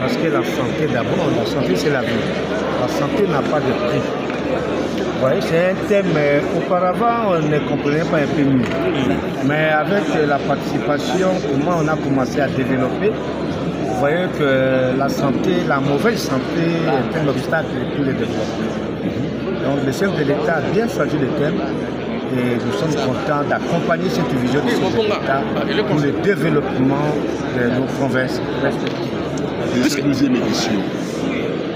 Parce que la santé d'abord, la santé c'est la vie. La santé n'a pas de prix. Ouais, c'est un thème, auparavant on ne comprenait pas un peu mieux. Mais avec la participation, comment on a commencé à développer, vous voyez que la santé, la mauvaise santé est un obstacle pour le développement. Donc le chef de l'État a bien choisi le thème et nous sommes contents d'accompagner cette vision du chef de l'État pour le développement de nos provinces respectives. De cette deuxième édition,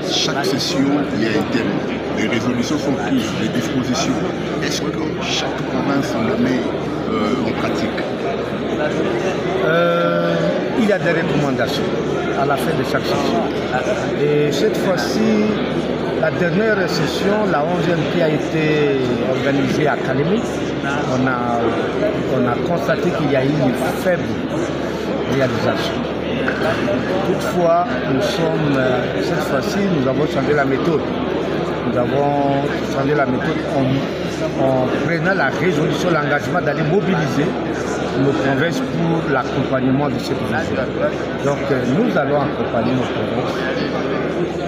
chaque session, il y a un thème. Les résolutions sont prises, les dispositions. Est-ce que chaque province le met en pratique? Il y a des recommandations à la fin de chaque session. Et cette fois-ci, la dernière session, la 11e qui a été organisée à Kalemi, on a constaté qu'il y a eu une faible réalisation. Toutefois, cette fois-ci, nous avons changé la méthode. Nous avons changé la méthode en prenant la résolution, l'engagement d'aller mobiliser nos provinces pour l'accompagnement de cette vision. Donc nous allons accompagner nos provinces,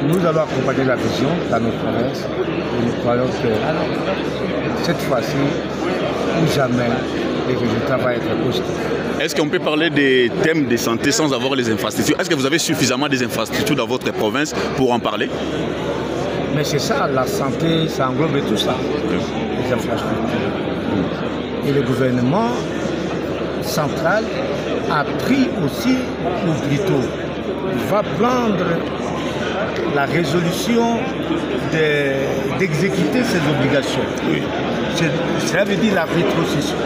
nous allons accompagner la vision dans nos provinces et nous croyons que cette fois-ci, ou jamais, les résultats vont être positifs. Est-ce qu'on peut parler des thèmes de santé sans avoir les infrastructures? Est-ce que vous avez suffisamment des infrastructures dans votre province pour en parler? Mais c'est ça, la santé, ça englobe tout ça, les infrastructures. Et le gouvernement central a pris aussi, ou plutôt, va prendre la résolution d'exécuter ses obligations. Oui. Ça veut dire la rétrocession,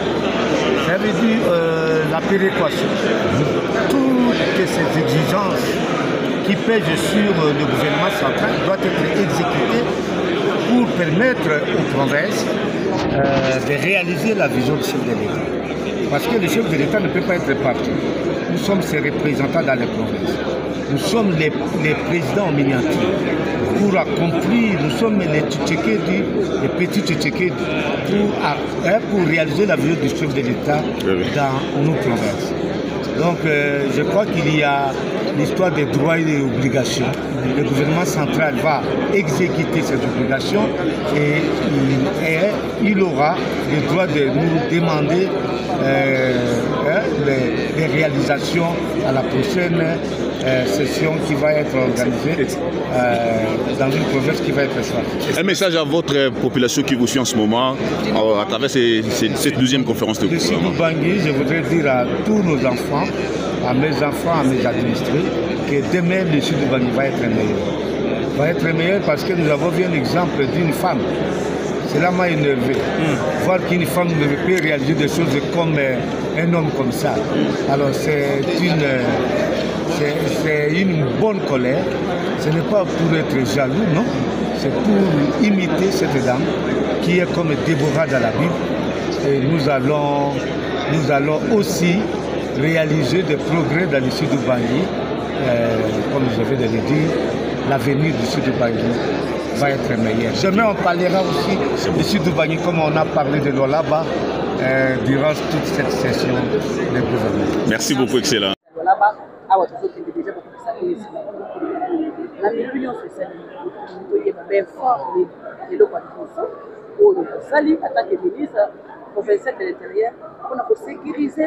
ça veut dire la péréquation. Toutes ces exigences qui pèsent sur le gouvernement central doivent être exécutées pour permettre aux provinces de réaliser la vision du chef de l'État. Parce que le chef de l'État ne peut pas être partout. Nous sommes ses représentants dans les provinces. Nous sommes les présidents en miniature. Pour accomplir, nous sommes les petits tchétchékédis pour réaliser la vision du chef de l'État dans nos provinces. Donc je crois qu'il y a l'histoire des droits et des obligations. Le gouvernement central va exécuter ces obligations et il aura le droit de nous demander les réalisations à la prochaine session qui va être organisée dans une province qui va être choisie. Un message à votre population qui vous suit en ce moment à travers cette deuxième conférence de gouvernement. De Bangui, je voudrais dire à tous nos enfants, à mes administrés, que demain le Sud Bangui va être meilleur. Va être meilleur parce que nous avons vu un exemple d'une femme. Cela m'a énervé. Voir qu'une femme ne peut réaliser des choses comme un homme comme ça. Alors c'est une bonne colère. Ce n'est pas pour être jaloux, non. C'est pour imiter cette dame qui est comme Déborah dans la Bible. Et nous allons aussi réaliser des progrès dans le Sud du Bangui. Comme je viens de le dire, l'avenir du Sud du Bangui va être meilleur. Demain, on parlera aussi du Sud du Bangui, comme on a parlé de l'eau là-bas durant toute cette session de gouvernement. Merci beaucoup, excellent. Provincial de l'intérieur, on a sécurisé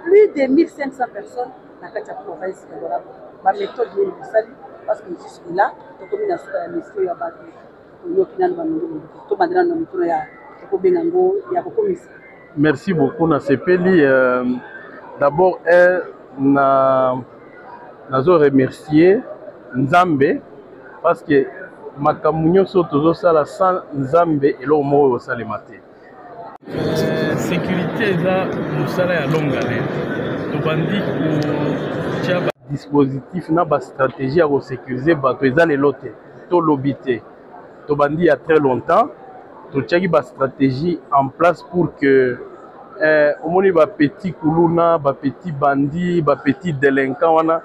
plus de 1500 personnes dans la province de Lualaba. Ma méthode de salut, parce que jusque-là, on a un ministère Merci beaucoup, Nasepeli. D'abord, nous remercier Nzambe parce que Makamunyo Sotozo Sala sans Nzambe et l'homme au Salemate. Sécurité là, nous sommes à longue haleine. Nous avons un dispositif, une stratégie à sécuriser les gens les lotés, tout l'obité. Nous avons il y a très longtemps, nous avons une stratégie en place pour que au moins les petits koulouna, les petits bandits, les petits délinquants,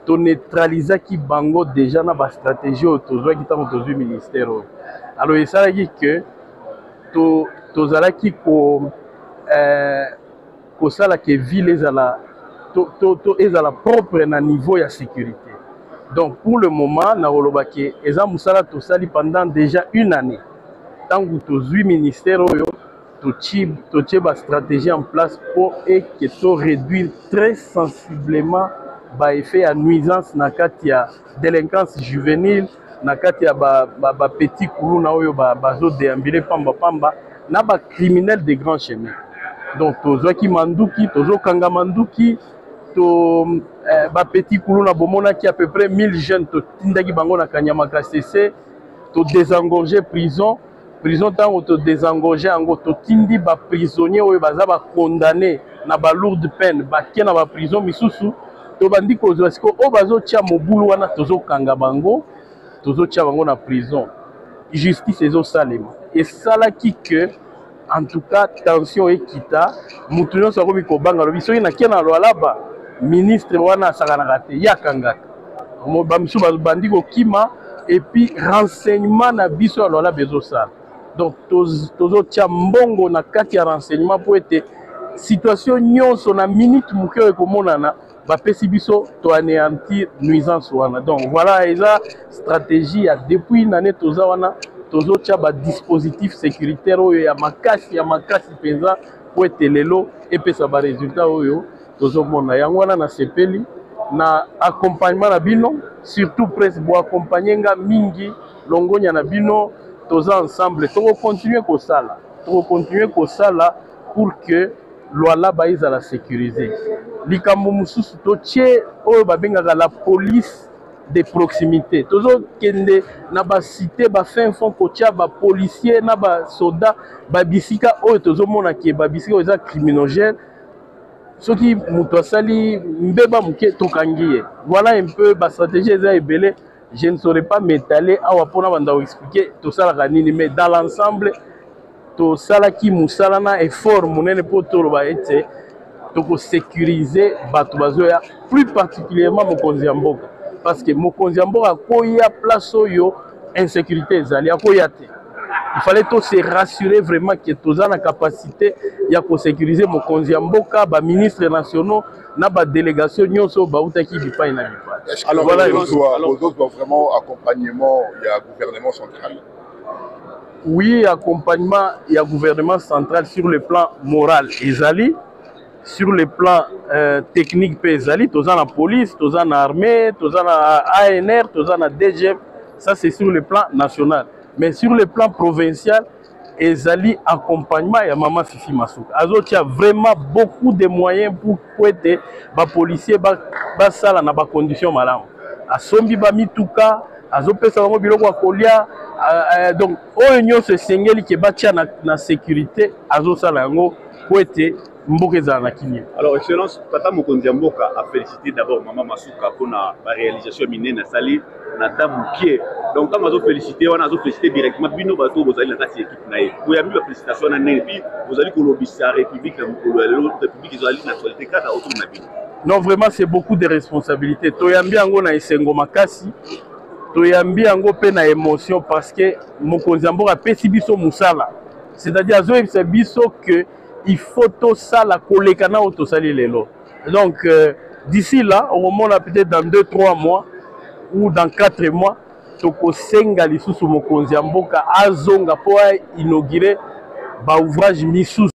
to neutraliser qui bango déjà na ba stratégie autour qui t'a autour du ministère. Alors il s'agit que to zala qui ko sala que ville ezala to ezala propre na niveau ya sécurité. Donc pour le moment, Naolobaki, Eza Moussala Tosali pendant déjà une année. Tant que tous 8 ministères, tu as stratégie en place pour réduire très sensiblement l'effet à nuisance dans la délinquance juvénile, dans le petit koulou, dans le déambulé pamba pamba, dans les criminels de grands chemins. Donc, Tozoki Mandouki, Tozo Kanga Mandouki, petit koulou na bomona qui à peu près 1000 jeunes, Tindaki Bango na Kanyamaka CC, désengorger prison. Prison tant que désengorger en to tindi ba prisonnier ou baza ba condamné na ba lourde peine ba kie na ba prison misusu to bandi ko zo siko o bazo tia mobulu wana tozo kanga bango tozo tia bango na prison justice ezo salema et sala ki que en tout cas tension ekita mutu nyonso akomi kobanga lobi soki na kie na lwalaba ministre wana asakana te yakanga mo ba misu bandi ko kima et puis renseignement na biso ya lwalaba ezo sala. Donc, tozo tia mbongo na kati ya renseignement pour être situation nyonso na minute mukeo ekomonana ba pesi biso to anéantir nuisance wana. Donc voilà eza stratégie ya depuis une année toza wana tozo tia ba dispositif sécuritaire oyo ya makasi penza pour être lelo et pesa ba résultat oyo tozo mona yango wana na sepeli na accompagnement na bino surtout presse bo accompagner nga mingi longonya na bino. Tous ensemble, nous continuer comme ça, pour que loi baïse à la sécuriser. Likambo mususu totie oyo babengaka la police de proximité. Toujours kende na ba cité ba fin fond kotia ba policier na ba soda ba bisika oyo tozomona ke ba bisika oyo criminogène. Soki muto asali mbeba muke tokangiye. Voilà un peu ba stratégie eza ebele. Je ne saurais pas m'étaler à vous expliquer tout ça, mais dans l'ensemble, tout ça qui moussala est fort, mon pour sécuriser Batubazoya, plus particulièrement mon Konziamboka. Parce que mon Konziamboka a place où insécurité, il fallait tous se rassurer vraiment que tous a la capacité de sécuriser mon Konziamboka, les ministres nationaux, la délégation, alors voilà, vous autres vraiment accompagnement, il y a un gouvernement central. Oui, accompagnement, il y a un gouvernement central sur le plan moral, Ezali, sur le plan technique, Ezali, tous en la police, tous en l'armée, tous en ANR, tous en DGM, ça c'est sur le plan national. Mais sur le plan provincial, Ezali accompagnement et Maman Fifi Massouk. Azot, il y a vraiment beaucoup de moyens pour que les policiers soient dans des conditions malades. Asombi bami tuka, azopé salamo biloko kolia, donc au union se sengeli qui batia na sécurité, azo salango pour être mbokeza na kinye. Alors excellence, Tata Mokonzi Mboka a félicité d'abord Maman Masuka pour la réalisation minée na sali na tamukie. Donc quand on a félicité, on a félicité directement bino bato vous allez na équipe nae. Vous avez mis la félicitation na né puis vous allez kolobisa la République l'autre République ils allez nationalité kada autour na bino. Non vraiment c'est beaucoup de responsabilités. Toyambi yango na esengo makasi. Toyambi yango pe na émotion parce que Mokonzi Mboka pesi biso musala. C'est-à-dire azo c'est biso que il faut tout ça la kolekana auto sali lelo. Donc d'ici là, au moment là peut-être dans 2-3 mois ou dans 4 mois, toko senga lisusu Mokonzi Mboka azonga pour inaugurer ba ouvrage misusu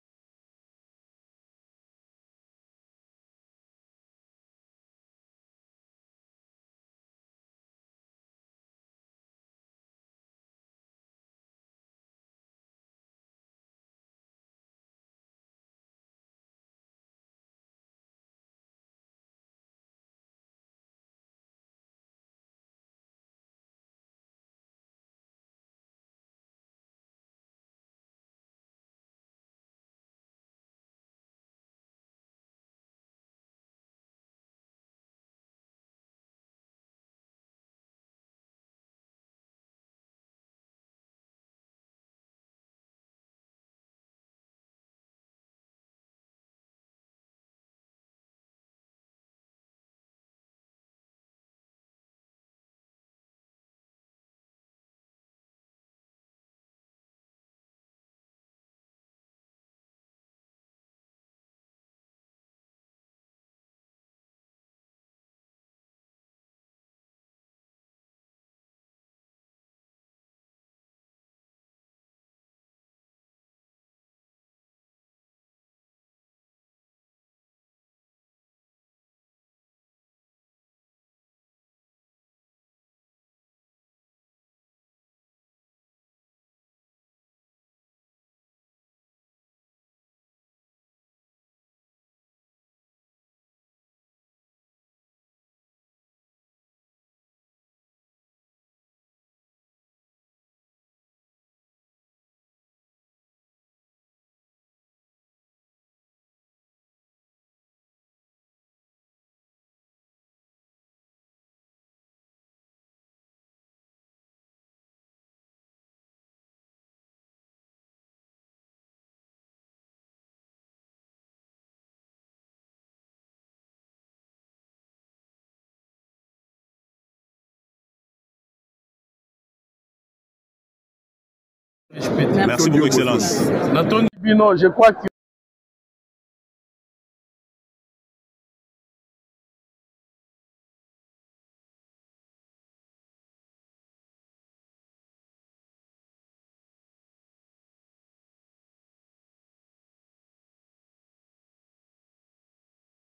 Merci beaucoup, Excellence. Nathalie Bino, je crois que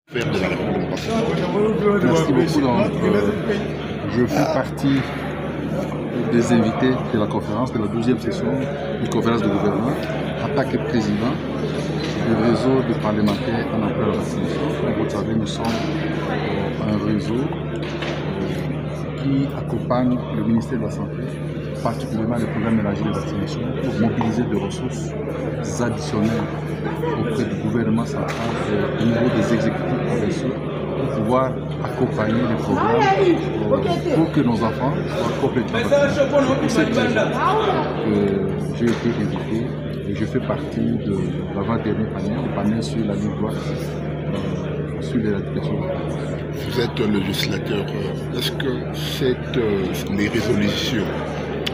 faire de la réglementation. Merci beaucoup. Donc, je fais partie des invités de la conférence, de la 12e session d'une conférence de gouvernement en tant que président du réseau de parlementaires en appel à la vaccination. Comme vous le savez, nous sommes un réseau qui accompagne le ministère de la Santé, particulièrement le programme élargi de vaccination, pour mobiliser des ressources additionnelles auprès du gouvernement central et au niveau des exécutifs provinciaux pour pouvoir accompagner les programmes pour que nos enfants soient complètement vaccinés. C'est pour cette raison que j'ai été invité et je fais partie de l'avant-dernier panel, le panel sur la ligne droite, sur l'éradication. Vous êtes le législateur. Est-ce que les résolutions,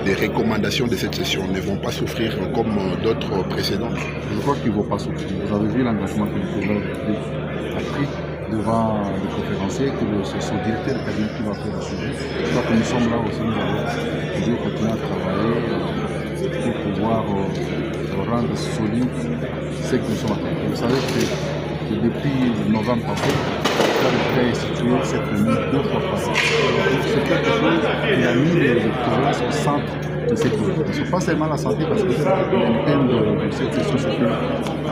les recommandations de cette session ne vont pas souffrir comme d'autres précédentes? Je crois qu'ils ne vont pas souffrir. Vous avez vu l'engagement que le président a pris devant le conférencier, que c'est son directeur de cabinet qui va faire le sujet. Je crois que nous sommes là aussi, nous allons continuer à travailler pour pouvoir rendre solide ce que nous sommes en train de faire. Vous savez que depuis novembre passé, a institué cette nuit 2 fois par an. C'est quelque chose qui a mis les provinces au centre de cette préoccupation. Pas seulement la santé, parce que le thème de cette session,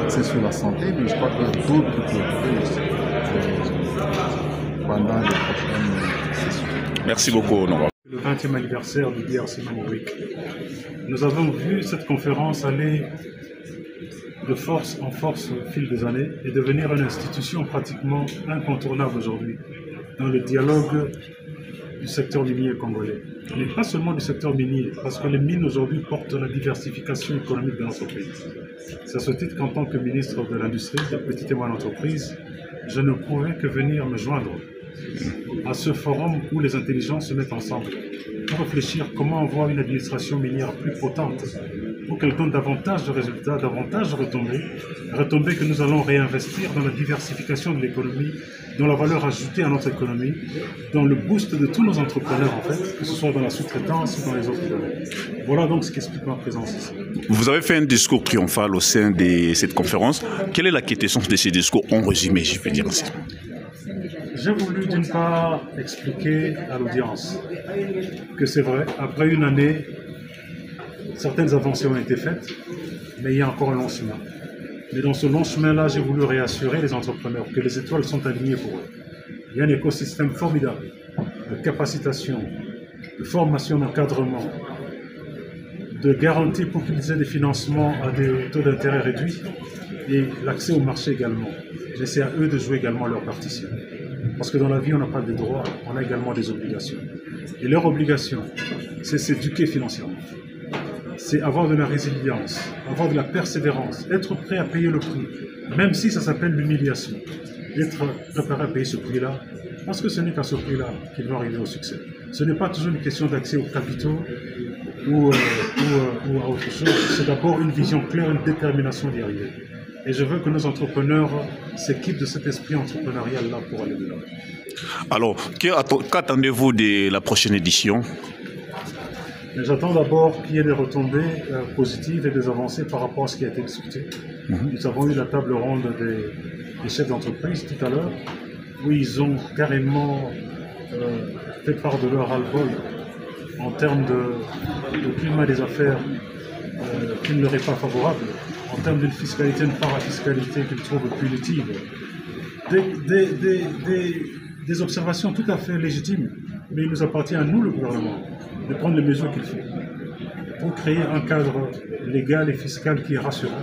c'est sur la santé, mais je crois qu'il y a d'autres préoccupations pendant les prochaines sessions. Merci beaucoup, honorable. Le 20e anniversaire du DRC Manibrik. Nous avons vu cette conférence aller de force en force au fil des années et devenir une institution pratiquement incontournable aujourd'hui dans le dialogue du secteur minier congolais. Mais pas seulement du secteur minier, parce que les mines aujourd'hui portent la diversification économique de notre pays. C'est à ce titre qu'en tant que ministre de l'Industrie, des petites et moyennes entreprises, je ne pouvais que venir me joindre à ce forum où les intelligences se mettent ensemble pour réfléchir comment avoir une administration minière plus potente, pour qu'elle donne davantage de résultats, davantage de retombées que nous allons réinvestir dans la diversification de l'économie, dans la valeur ajoutée à notre économie, dans le boost de tous nos entrepreneurs en fait, que ce soit dans la sous-traitance ou dans les autres domaines. Voilà donc ce qui explique ma présence ici. Vous avez fait un discours triomphal au sein de cette conférence. Quelle est la quintessence de ces discours en résumé, je peux dire ainsi? J'ai voulu d'une part expliquer à l'audience que c'est vrai, après une année, certaines avancées ont été faites, mais il y a encore un long chemin. Mais dans ce long chemin-là, j'ai voulu réassurer les entrepreneurs que les étoiles sont alignées pour eux. Il y a un écosystème formidable de capacitation, de formation, d'encadrement, de garantie pour qu'ils aient des financements à des taux d'intérêt réduits et l'accès au marché également. Mais c'est à eux de jouer également leur partition. Parce que dans la vie, on n'a pas de droits, on a également des obligations. Et leur obligation, c'est s'éduquer financièrement. C'est avoir de la résilience, avoir de la persévérance, être prêt à payer le prix, même si ça s'appelle l'humiliation. Être préparé à payer ce prix-là, parce que ce n'est qu'à ce prix-là qu'ils vont arriver au succès. Ce n'est pas toujours une question d'accès aux capitaux ou à autre chose. C'est d'abord une vision claire, une détermination d'y arriver. Et je veux que nos entrepreneurs s'équipent de cet esprit entrepreneurial-là pour aller de là. Alors, qu'attendez-vous de la prochaine édition? J'attends d'abord qu'il y ait des retombées positives et des avancées par rapport à ce qui a été discuté. Nous avons eu la table ronde des chefs d'entreprise tout à l'heure, où ils ont carrément fait part de leur ras-le-bol en termes de climat des affaires qui ne leur est pas favorable, en termes d'une fiscalité, une parafiscalité qu'ils trouvent punitive. Des observations tout à fait légitimes, mais il nous appartient à nous, le gouvernement, de prendre les mesures qu'il faut pour créer un cadre légal et fiscal qui est rassurant,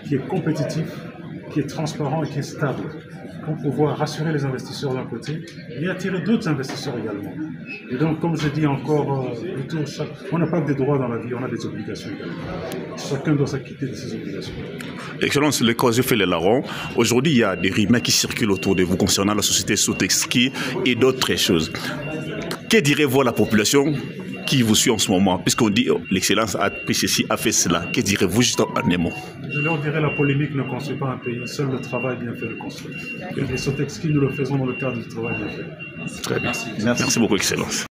qui est compétitif, qui est transparent et qui est stable, pour pouvoir rassurer les investisseurs d'un côté et attirer d'autres investisseurs également. Et donc, comme je dis encore plutôt, on n'a pas que des droits dans la vie, on a des obligations également. Chacun doit s'acquitter de ses obligations. Excellence, le cause fait les larrons. Aujourd'hui, il y a des rumeurs qui circulent autour de vous concernant la société Sotexki et d'autres choses. Que direz-vous à la population qui vous suit en ce moment, puisqu'on dit oh, l'excellence a pris ceci, a fait cela, que direz-vous juste en un mot? Je leur dirais la polémique ne construit pas un pays, seul le travail bien fait le construit. Et ce texte, nous le faisons dans le cadre du travail bien fait. Très bien. Merci beaucoup, Excellence.